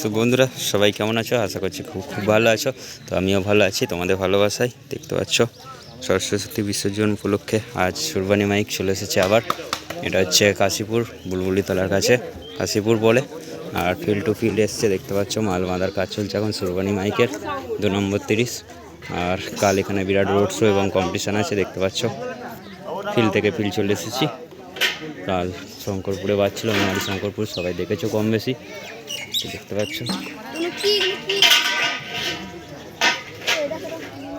তো বন্ধুরা সবাই কেমন আছো? আশা করছি খুব ভালো আছো। তো আমিও ভালো আছি তোমাদের ভালোবাসায়। দেখতে পাচ্ছ সরস্বতী বিসর্জন উপলক্ষে আজ সুরবানি মাইক চলে এসেছে আবার। এটা হচ্ছে কাশীপুর বুলবুলিতলার কাছে, কাশীপুর বলে। আর ফিল্ড টু ফিল্ড এসছে, দেখতে পাচ্ছ মাল বাঁধার কাজ চলছে এখন সুরবানি মাইকের 2 নম্বর 30। আর কাল এখানে বিরাট রোড শো এবং কম্পিটিশান আছে, দেখতে পাচ্ছ। ফিল্ড থেকে ফিল্ড চলে এসেছি। কাল শঙ্করপুরে বাজছিল, মেমারি শঙ্করপুর, সবাই দেখেছো কম বেশি, দেখতে পাচ্ছ।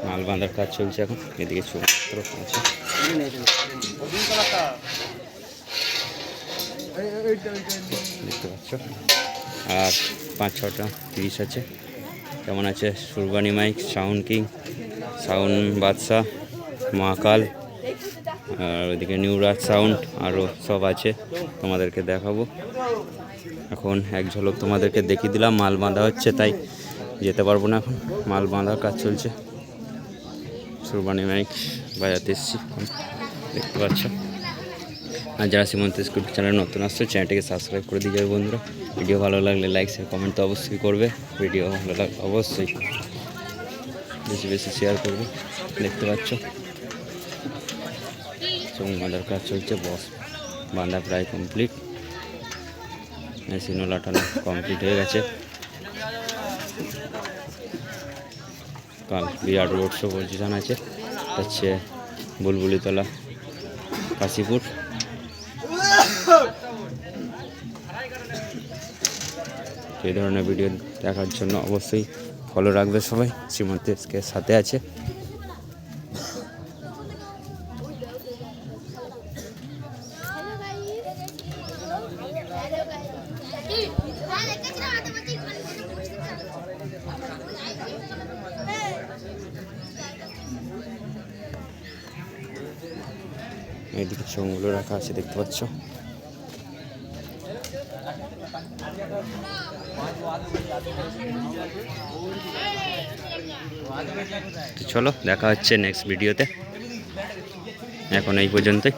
মাল বাঁধার কাজ চলছে এখন, এদিকে চলছে দেখতে পাচ্ছ। আর 5-6টা 30 আছে। কেমন আছে Surbani mic, sound king, sound বাদশা, মহাকাল, আর ওইদিকে নিউ রাজ সাউন্ড, আরও সব আছে, তোমাদেরকে দেখাবো। এখন এক ঝলক তোমাদেরকে দেখিয়ে দিলাম। মাল বাঁধা হচ্ছে তাই যেতে পারবো না, এখন মাল বাঁধার কাজ চলছে। সুরবানি মাইক বাজাতে এসেছি, দেখতে পাচ্ছ। আর যারা সীমন্ত স্কুল চ্যানেল নতুন আসছে চ্যানেলটিকে সাবস্ক্রাইব করে দিয়ে যাবে বন্ধুরা। ভিডিও ভালো লাগলে লাইক শেয়ার কমেন্ট তো অবশ্যই করবে। ভিডিও ভালো লাগলে অবশ্যই বেশি বেশি শেয়ার করবে। দেখতে পাচ্ছ চোখ বাঁধার কাজ চলছে, বস বাঁধা প্রায় কমপ্লিট, মেশিনও লাটানো কমপ্লিট হয়ে গেছে। কাল বিরাট রোড শো পজিশন আছে, হচ্ছে বুলবুলিতলা কাশীপুর। এই ধরনের ভিডিও দেখার জন্য অবশ্যই ফলো রাখবে সবাই। শ্রীমন্তের সাথে আছে। এইদিকে চোঙগুলো রাখা আছে, দেখতে পাচ্ছ। চলো দেখা হচ্ছে নেক্সট ভিডিওতে, এখন এই পর্যন্তই।